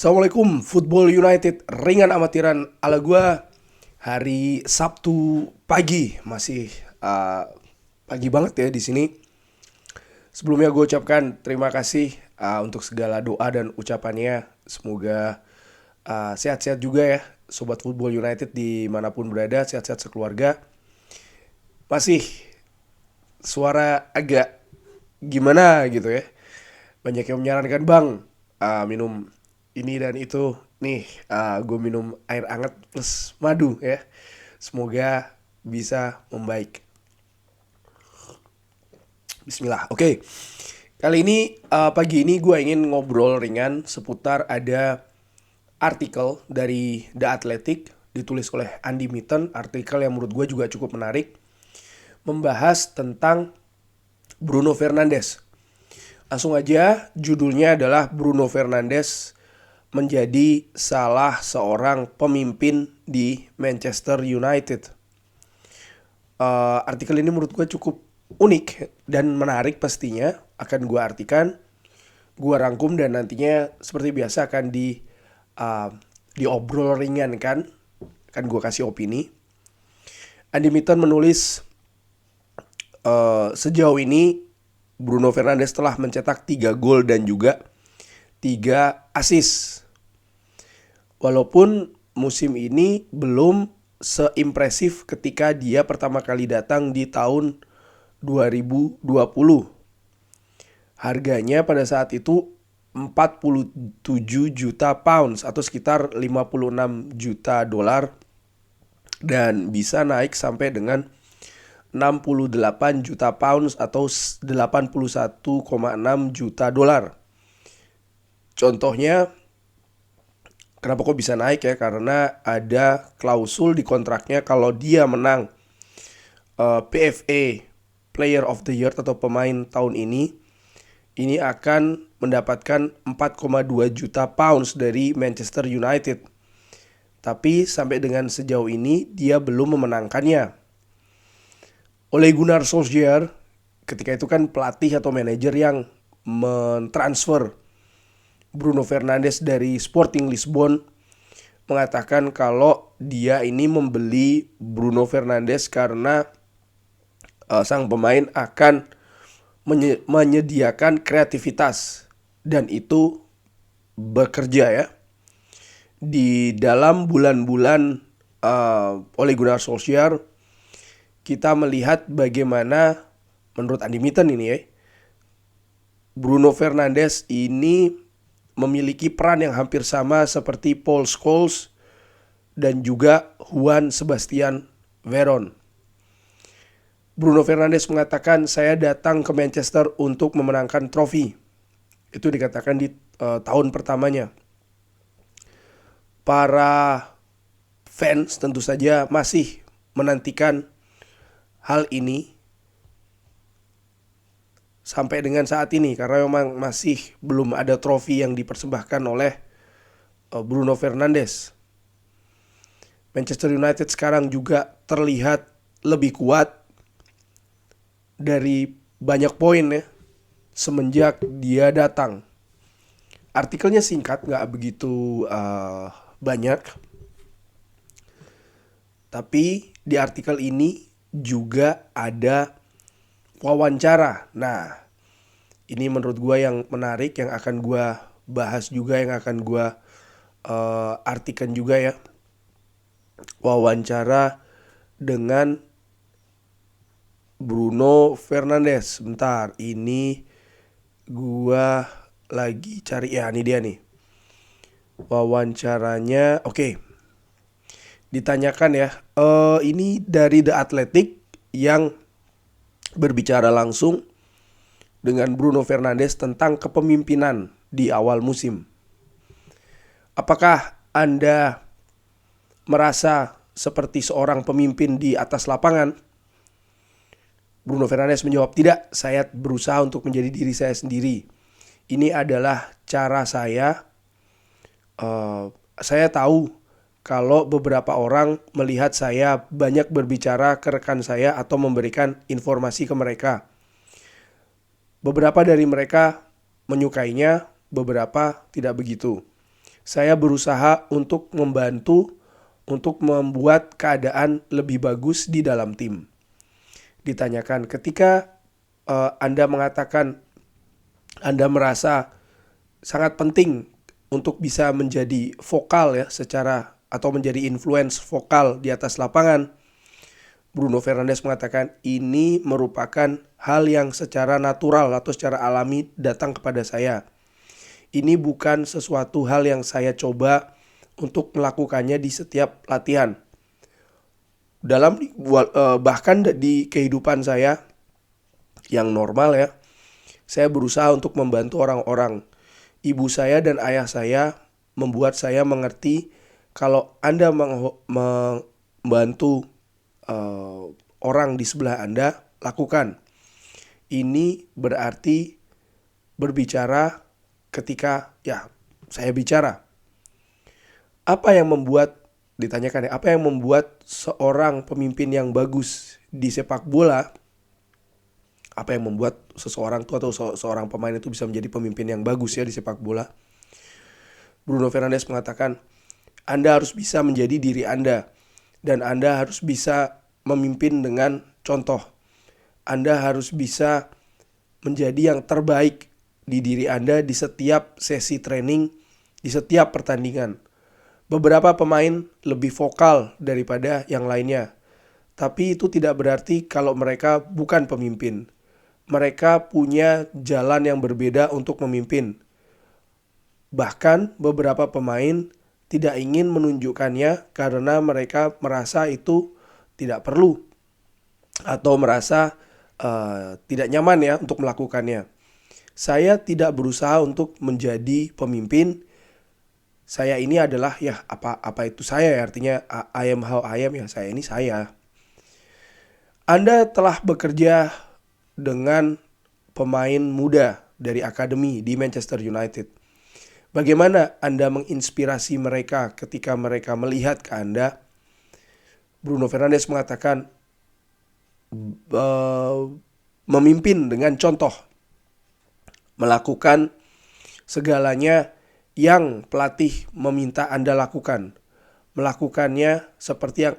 Assalamualaikum, Football United ringan amatiran ala gua hari Sabtu pagi masih pagi banget ya di sini. Sebelumnya gue ucapkan terima kasih untuk segala doa dan ucapannya. Semoga sehat-sehat juga ya Sobat Football United dimanapun berada, sehat-sehat sekeluarga. Masih suara agak gimana gitu ya. Banyak yang menyarankan bang minum ini dan itu. Nih gue minum air hangat plus madu ya. Semoga bisa membaik. Bismillah. Oke. Kali ini pagi ini gue ingin ngobrol ringan seputar ada artikel dari The Athletic ditulis oleh Andy Mitten, artikel yang menurut gue juga cukup menarik, membahas tentang Bruno Fernandes. Langsung aja, judulnya adalah Bruno Fernandes menjadi salah seorang pemimpin di Manchester United. Artikel ini menurut gue cukup unik dan menarik pastinya. Akan gue artikan, gue rangkum dan nantinya seperti biasa akan diobrol ringan kan. Akan gue kasih opini. Andy Mitten menulis, sejauh ini Bruno Fernandes telah mencetak 3 gol dan juga 3 assist. Walaupun musim ini belum seimpresif ketika dia pertama kali datang di tahun 2020. Harganya pada saat itu 47 juta pounds atau sekitar 56 juta dolar dan bisa naik sampai dengan 68 juta pounds atau 81,6 juta dolar. Contohnya, kenapa kok bisa naik ya? Karena ada klausul di kontraknya kalau dia menang PFA Player of the Year atau pemain tahun ini akan mendapatkan 4,2 juta pounds dari Manchester United. Tapi sampai dengan sejauh ini dia belum memenangkannya. Ole Gunnar Solskjaer ketika itu kan pelatih atau manajer yang mentransfer Bruno Fernandes dari Sporting Lisbon, mengatakan kalau dia ini membeli Bruno Fernandes karena sang pemain akan menyediakan kreativitas dan itu bekerja ya. Di dalam bulan-bulan Ole Gunnar Solskjaer, kita melihat bagaimana menurut Andy Mitten ini ya, Bruno Fernandes ini memiliki peran yang hampir sama seperti Paul Scholes dan juga Juan Sebastian Veron. Bruno Fernandes mengatakan, saya datang ke Manchester untuk memenangkan trofi. Itu dikatakan di tahun pertamanya. Para fans tentu saja masih menantikan hal ini sampai dengan saat ini karena memang masih belum ada trofi yang dipersembahkan oleh Bruno Fernandes. Manchester United sekarang juga terlihat lebih kuat dari banyak poin ya semenjak dia datang. Artikelnya singkat, nggak begitu banyak. Tapi di artikel ini juga ada wawancara. Nah, ini menurut gue yang menarik, yang akan gue bahas juga, yang akan gue artikan juga ya. Wawancara dengan Bruno Fernandes. Bentar, ini gue lagi cari, ya ini dia nih wawancaranya. Oke. Ditanyakan ya, ini dari The Athletic yang berbicara langsung dengan Bruno Fernandes tentang kepemimpinan di awal musim. Apakah Anda merasa seperti seorang pemimpin di atas lapangan? Bruno Fernandes menjawab, tidak, saya berusaha untuk menjadi diri saya sendiri. Ini adalah cara saya. Saya tahu kalau beberapa orang melihat saya banyak berbicara ke rekan saya atau memberikan informasi ke mereka. Beberapa dari mereka menyukainya, beberapa tidak begitu. Saya berusaha untuk membantu untuk membuat keadaan lebih bagus di dalam tim. Ditanyakan, ketika Anda mengatakan Anda merasa sangat penting untuk bisa menjadi vokal ya secara atau menjadi influence vokal di atas lapangan, Bruno Fernandes mengatakan ini merupakan hal yang secara natural atau secara alami datang kepada saya. Ini bukan sesuatu hal yang saya coba untuk melakukannya di setiap latihan. Bahkan di kehidupan saya yang normal ya, saya berusaha untuk membantu orang-orang. Ibu saya dan ayah saya membuat saya mengerti kalau Anda membantu orang di sebelah Anda, lakukan. Ini berarti berbicara ketika ya saya bicara. Apa yang membuat ditanyakan ya, apa yang membuat seorang pemimpin yang bagus di sepak bola? Apa yang membuat seseorang itu atau seorang pemain itu bisa menjadi pemimpin yang bagus ya di sepak bola? Bruno Fernandes mengatakan, Anda harus bisa menjadi diri Anda dan Anda harus bisa memimpin dengan contoh. Anda harus bisa menjadi yang terbaik di diri Anda di setiap sesi training, di setiap pertandingan. Beberapa pemain lebih vokal daripada yang lainnya. Tapi itu tidak berarti kalau mereka bukan pemimpin. Mereka punya jalan yang berbeda untuk memimpin. Bahkan beberapa pemain tidak ingin menunjukkannya karena mereka merasa itu tidak perlu atau merasa tidak nyaman ya untuk melakukannya. Saya tidak berusaha untuk menjadi pemimpin. Saya ini adalah ya apa itu saya ya, artinya I am how I am ya, saya ini saya. Anda telah bekerja dengan pemain muda dari akademi di Manchester United. Bagaimana Anda menginspirasi mereka ketika mereka melihat ke Anda? Bruno Fernandes mengatakan memimpin dengan contoh, melakukan segalanya yang pelatih meminta Anda lakukan, melakukannya seperti yang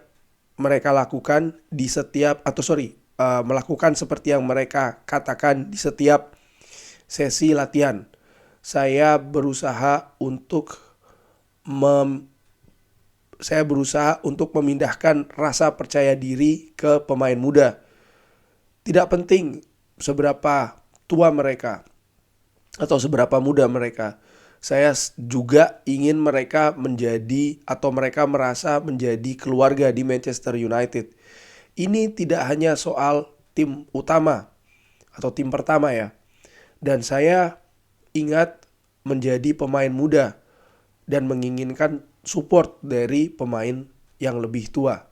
mereka lakukan di setiap melakukan seperti yang mereka katakan di setiap sesi latihan. Saya berusaha untuk memindahkan rasa percaya diri ke pemain muda. Tidak penting seberapa tua mereka atau seberapa muda mereka. Saya juga ingin mereka menjadi atau mereka merasa menjadi keluarga di Manchester United. Ini tidak hanya soal tim utama atau tim pertama ya. Dan saya ingat menjadi pemain muda dan menginginkan support dari pemain yang lebih tua.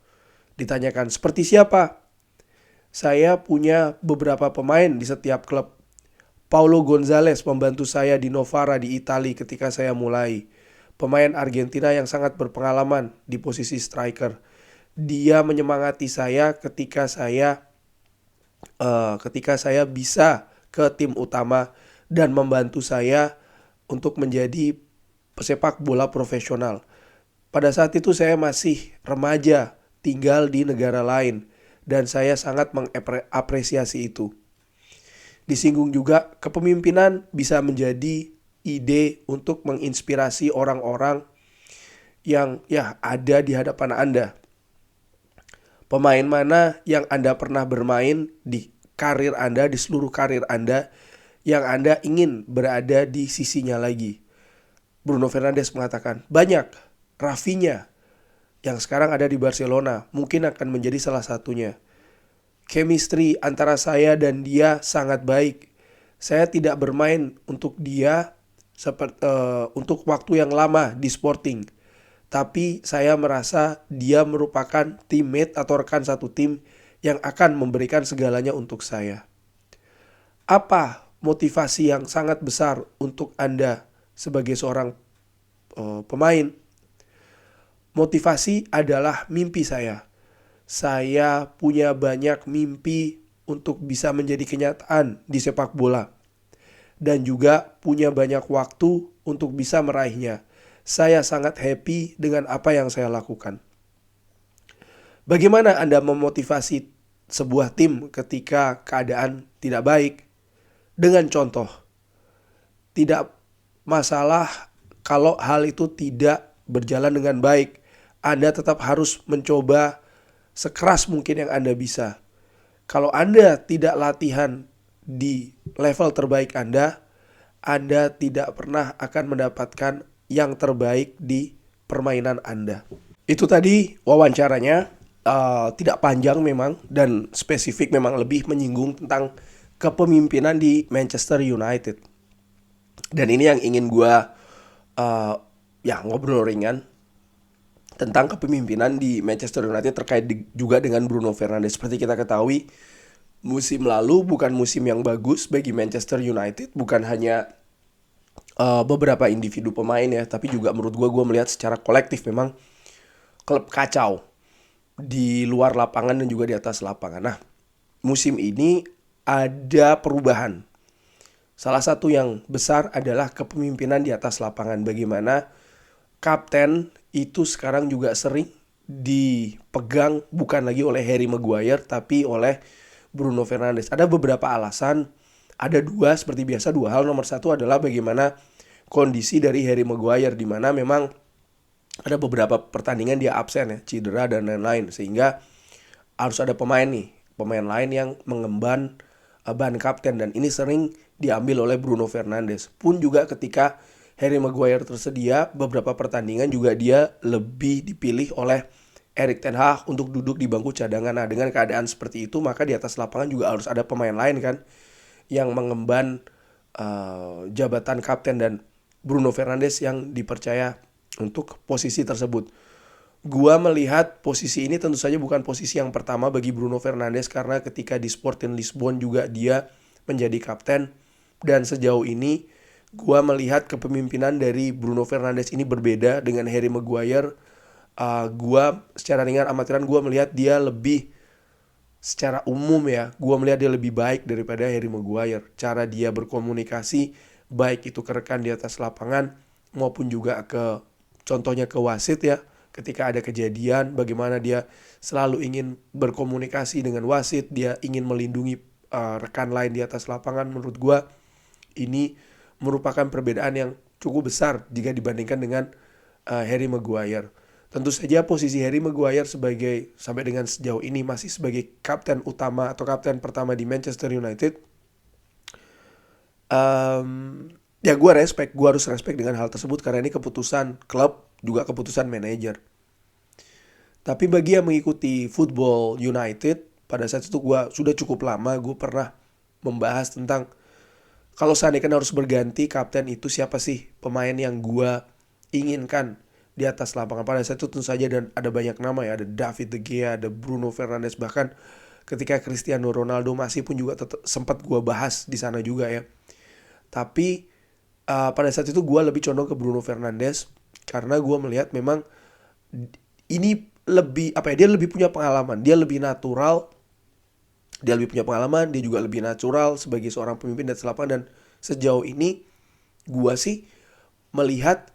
Ditanyakan seperti siapa? Saya punya beberapa pemain di setiap klub. Paulo Gonzalez membantu saya di Novara di Italia ketika saya mulai. Pemain Argentina yang sangat berpengalaman di posisi striker. Dia menyemangati saya ketika saya bisa ke tim utama dan membantu saya untuk menjadi pesepak bola profesional. Pada saat itu saya masih remaja, tinggal di negara lain, dan saya sangat mengapresiasi itu. Disinggung juga, kepemimpinan bisa menjadi ide untuk menginspirasi orang-orang yang ya ada di hadapan Anda. Pemain mana yang Anda pernah bermain di karir Anda, di seluruh karir Anda, yang Anda ingin berada di sisinya lagi? Bruno Fernandes mengatakan, banyak. Rafinha yang sekarang ada di Barcelona mungkin akan menjadi salah satunya. Chemistry antara saya dan dia sangat baik. Saya tidak bermain untuk dia untuk waktu yang lama di Sporting. Tapi saya merasa dia merupakan teammate atau rekan satu tim yang akan memberikan segalanya untuk saya. Apa motivasi yang sangat besar untuk Anda sebagai seorang pemain? Motivasi adalah mimpi saya. Saya punya banyak mimpi untuk bisa menjadi kenyataan di sepak bola. Dan juga punya banyak waktu untuk bisa meraihnya. saya sangat happy dengan apa yang saya lakukan. Bagaimana Anda memotivasi sebuah tim ketika keadaan tidak baik? Dengan contoh, tidak masalah kalau hal itu tidak berjalan dengan baik. Anda tetap harus mencoba sekeras mungkin yang Anda bisa. Kalau Anda tidak latihan di level terbaik Anda tidak pernah akan mendapatkan yang terbaik di permainan Anda. Itu tadi wawancaranya, tidak panjang memang dan spesifik, memang lebih menyinggung tentang kepemimpinan di Manchester United. Dan ini yang ingin gue ngobrol ringan tentang kepemimpinan di Manchester United terkait juga dengan Bruno Fernandes. Seperti kita ketahui, musim lalu bukan musim yang bagus bagi Manchester United, bukan hanya beberapa individu pemain ya, tapi juga menurut gue melihat secara kolektif memang klub kacau di luar lapangan dan juga di atas lapangan. Nah, musim ini ada perubahan. Salah satu yang besar adalah kepemimpinan di atas lapangan. Bagaimana kapten itu sekarang juga sering dipegang bukan lagi oleh Harry Maguire tapi oleh Bruno Fernandes. Ada beberapa alasan, ada dua seperti biasa, dua hal. Nomor satu adalah bagaimana kondisi dari Harry Maguire, di mana memang ada beberapa pertandingan dia absen ya, cedera dan lain-lain, sehingga harus ada pemain lain yang mengemban ban kapten, dan ini sering diambil oleh Bruno Fernandes. Pun juga ketika Harry Maguire tersedia, beberapa pertandingan juga dia lebih dipilih oleh Erik ten Hag untuk duduk di bangku cadangan. Nah, dengan keadaan seperti itu, maka di atas lapangan juga harus ada pemain lain kan yang mengemban jabatan kapten, dan Bruno Fernandes yang dipercaya untuk posisi tersebut. Gua melihat posisi ini tentu saja bukan posisi yang pertama bagi Bruno Fernandes, karena ketika di Sporting Lisbon juga dia menjadi kapten. Dan sejauh ini gua melihat kepemimpinan dari Bruno Fernandes ini berbeda dengan Harry Maguire. Gua secara ringan amatiran gua melihat dia lebih, secara umum ya, gua melihat dia lebih baik daripada Harry Maguire. Cara dia berkomunikasi, baik itu ke rekan di atas lapangan maupun juga ke, contohnya ke wasit ya, ketika ada kejadian, bagaimana dia selalu ingin berkomunikasi dengan wasit, dia ingin melindungi rekan lain di atas lapangan. Menurut gua ini merupakan perbedaan yang cukup besar jika dibandingkan dengan Harry Maguire. Tentu saja posisi Harry Maguire sampai dengan sejauh ini masih sebagai kapten utama atau kapten pertama di Manchester United. Ya gue harus respect dengan hal tersebut karena ini keputusan klub, juga keputusan manajer. Tapi bagi yang mengikuti Football United, pada saat itu gue sudah cukup lama, gue pernah membahas tentang kalau seandainya harus berganti kapten itu siapa sih pemain yang gue inginkan di atas lapangan. Pada saat itu tentu saja dan ada banyak nama ya, ada David De Gea, ada Bruno Fernandes, bahkan ketika Cristiano Ronaldo masih pun juga sempat gue bahas di sana juga ya. Tapi pada saat itu gue lebih condong ke Bruno Fernandes karena gue melihat memang ini lebih dia lebih punya pengalaman, dia lebih natural, dia juga lebih natural sebagai seorang pemimpin dan lapangan. Dan sejauh ini gue sih melihat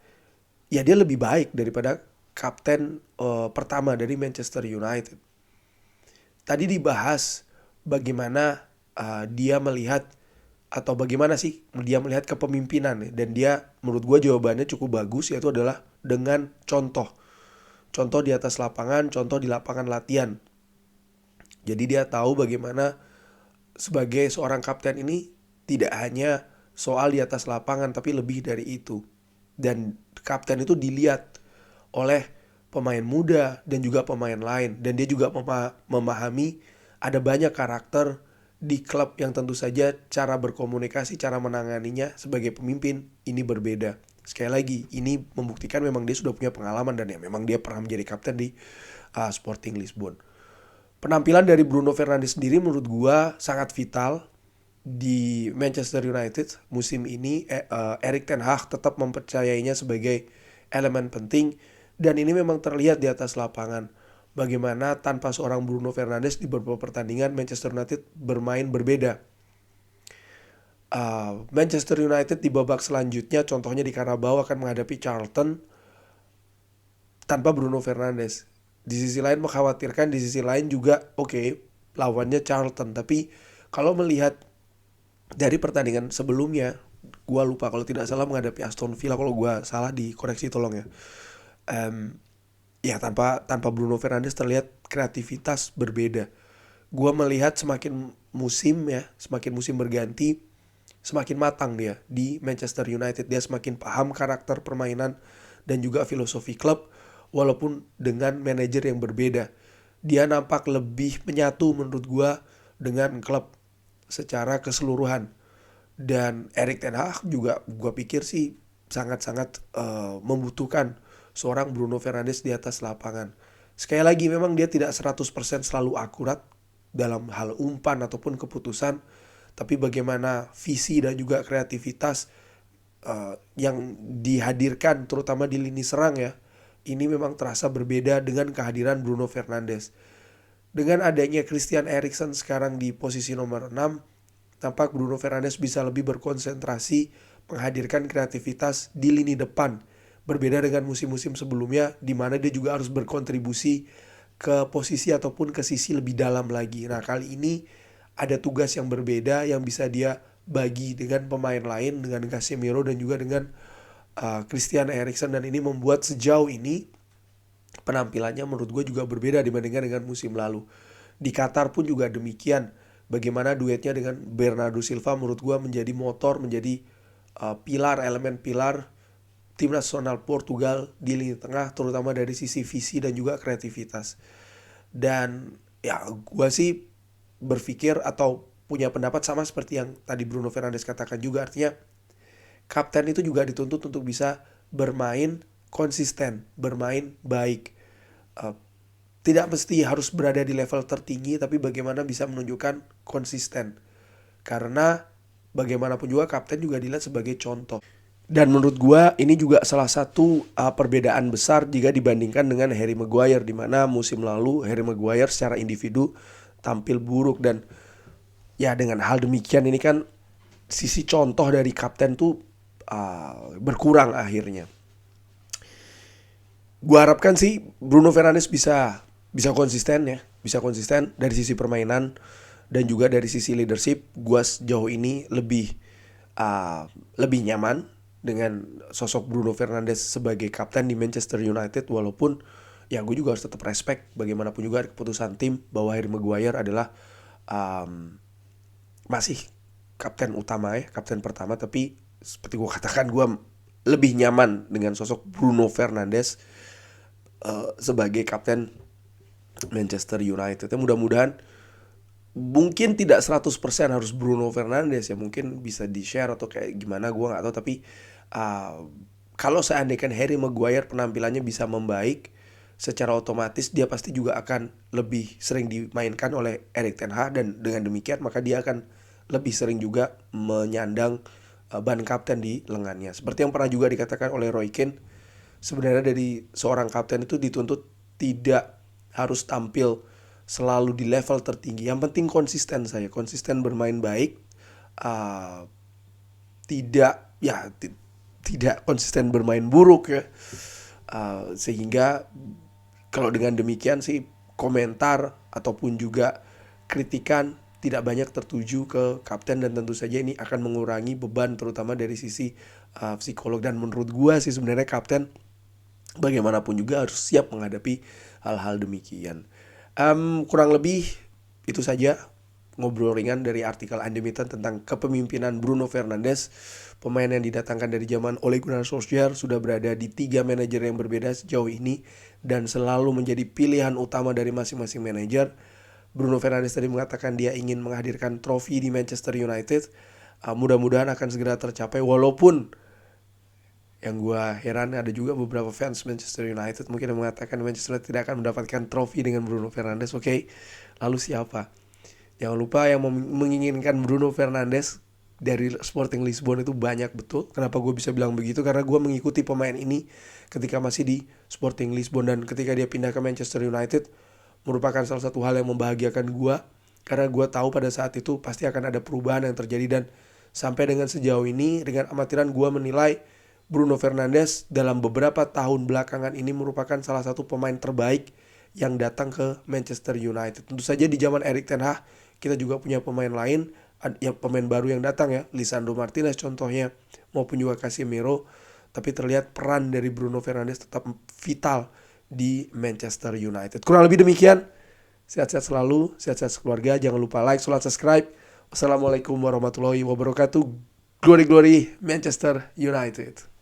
ya dia lebih baik daripada kapten pertama dari Manchester United. Tadi dibahas bagaimana dia melihat atau bagaimana sih dia melihat kepemimpinan, dan dia menurut gue jawabannya cukup bagus, yaitu adalah dengan contoh di atas lapangan, contoh di lapangan latihan. Jadi dia tahu bagaimana sebagai seorang kapten ini tidak hanya soal di atas lapangan tapi lebih dari itu. Dan kapten itu dilihat oleh pemain muda dan juga pemain lain, dan dia juga memahami ada banyak karakter di klub yang tentu saja cara berkomunikasi, cara menanganinya sebagai pemimpin ini berbeda. Sekali lagi, ini membuktikan memang dia sudah punya pengalaman dan ya memang dia pernah menjadi kapten di Sporting Lisbon. Penampilan dari Bruno Fernandes sendiri menurut gua sangat vital di Manchester United musim ini. Erik ten Hag tetap mempercayainya sebagai elemen penting, dan ini memang terlihat di atas lapangan. Bagaimana tanpa seorang Bruno Fernandes di beberapa pertandingan Manchester United bermain berbeda. Manchester United di babak selanjutnya, contohnya di Carabao akan menghadapi Charlton, tanpa Bruno Fernandes. Di sisi lain mengkhawatirkan, di sisi lain juga oke, lawannya Charlton. Tapi kalau melihat dari pertandingan sebelumnya, gua lupa kalau tidak salah menghadapi Aston Villa, kalau gua salah dikoreksi tolong ya. Em, ya tanpa Bruno Fernandes terlihat kreativitas berbeda. Gua melihat semakin musim berganti, semakin matang dia di Manchester United. Dia semakin paham karakter permainan dan juga filosofi klub, walaupun dengan manajer yang berbeda. Dia nampak lebih menyatu menurut gua dengan klub secara keseluruhan. Dan Erik ten Hag juga gua pikir sih sangat-sangat membutuhkan seorang Bruno Fernandes di atas lapangan. Sekali lagi memang dia tidak 100% selalu akurat dalam hal umpan ataupun keputusan, tapi bagaimana visi dan juga kreativitas yang dihadirkan terutama di lini serang ya, ini memang terasa berbeda dengan kehadiran Bruno Fernandes. Dengan adanya Christian Eriksen sekarang di posisi nomor 6, tampak Bruno Fernandes bisa lebih berkonsentrasi menghadirkan kreativitas di lini depan. Berbeda dengan musim-musim sebelumnya di mana dia juga harus berkontribusi ke posisi ataupun ke sisi lebih dalam lagi. Nah, kali ini ada tugas yang berbeda yang bisa dia bagi dengan pemain lain, dengan Casemiro dan juga dengan Christian Eriksen, dan ini membuat sejauh ini penampilannya menurut gue juga berbeda dibandingkan dengan musim lalu. Di Qatar pun juga demikian. Bagaimana duetnya dengan Bernardo Silva menurut gue menjadi motor, menjadi elemen pilar tim nasional Portugal di lini tengah, terutama dari sisi visi dan juga kreativitas. Dan ya gue sih berpikir atau punya pendapat sama seperti yang tadi Bruno Fernandes katakan juga, artinya kapten itu juga dituntut untuk bisa bermain konsisten, bermain baik. Uh, Tidak mesti harus berada di level tertinggi, tapi bagaimana bisa menunjukkan konsisten. Karena bagaimanapun juga kapten juga dilihat sebagai contoh. Dan menurut gua ini juga salah satu perbedaan besar jika dibandingkan dengan Harry Maguire, di mana musim lalu Harry Maguire secara individu tampil buruk. Dan ya dengan hal demikian ini kan sisi contoh dari kapten tuh berkurang akhirnya. Gua harapkan sih Bruno Fernandes bisa konsisten ya, bisa konsisten dari sisi permainan dan juga dari sisi leadership. Gua sejauh ini lebih nyaman dengan sosok Bruno Fernandes sebagai kapten di Manchester United, walaupun ya gue juga harus tetap respect bagaimanapun juga keputusan tim bahwa Harry Maguire adalah masih kapten utama ya, kapten pertama. Tapi seperti gue katakan, gue lebih nyaman dengan sosok Bruno Fernandes sebagai kapten Manchester United. Ya, mudah-mudahan mungkin tidak 100% harus Bruno Fernandes ya, mungkin bisa di-share atau kayak gimana gue gak tahu. Tapi kalau seandainya Harry Maguire penampilannya bisa membaik, secara otomatis dia pasti juga akan lebih sering dimainkan oleh Erik ten Hag, dan dengan demikian maka dia akan lebih sering juga menyandang ban kapten di lengannya. Seperti yang pernah juga dikatakan oleh Roy Keane, sebenarnya dari seorang kapten itu dituntut tidak harus tampil selalu di level tertinggi. Yang penting konsisten saja, konsisten bermain baik, tidak konsisten bermain buruk ya. Sehingga kalau dengan demikian sih komentar ataupun juga kritikan tidak banyak tertuju ke kapten, dan tentu saja ini akan mengurangi beban terutama dari sisi psikolog. Dan menurut gua sih sebenarnya kapten bagaimanapun juga harus siap menghadapi hal-hal demikian. Kurang lebih itu saja ngobrol ringan dari artikel Unlimited tentang kepemimpinan Bruno Fernandes, pemain yang didatangkan dari zaman Ole Gunnar Solskjaer, sudah berada di 3 manajer yang berbeda sejauh ini dan selalu menjadi pilihan utama dari masing-masing manajer. Bruno Fernandes tadi mengatakan dia ingin menghadirkan trofi di Manchester United. Mudah-mudahan akan segera tercapai, walaupun yang gue heran ada juga beberapa fans Manchester United mungkin yang mengatakan Manchester United tidak akan mendapatkan trofi dengan Bruno Fernandes. Oke, lalu siapa? Jangan lupa yang menginginkan Bruno Fernandes dari Sporting Lisbon itu banyak betul. Kenapa gue bisa bilang begitu? Karena gue mengikuti pemain ini ketika masih di Sporting Lisbon, dan ketika dia pindah ke Manchester United merupakan salah satu hal yang membahagiakan gue, karena gue tahu pada saat itu pasti akan ada perubahan yang terjadi. Dan sampai dengan sejauh ini dengan amatiran gue menilai Bruno Fernandes dalam beberapa tahun belakangan ini merupakan salah satu pemain terbaik yang datang ke Manchester United. Tentu saja di zaman Erik ten Hag kita juga punya pemain lain, yang pemain baru yang datang ya, Lisandro Martinez contohnya, maupun juga Casemiro. Tapi terlihat peran dari Bruno Fernandes tetap vital di Manchester United. Kurang lebih demikian. Sehat-sehat selalu, sehat-sehat sekeluarga. Jangan lupa like, subscribe. Wassalamualaikum warahmatullahi wabarakatuh. Glory, glory, Manchester United.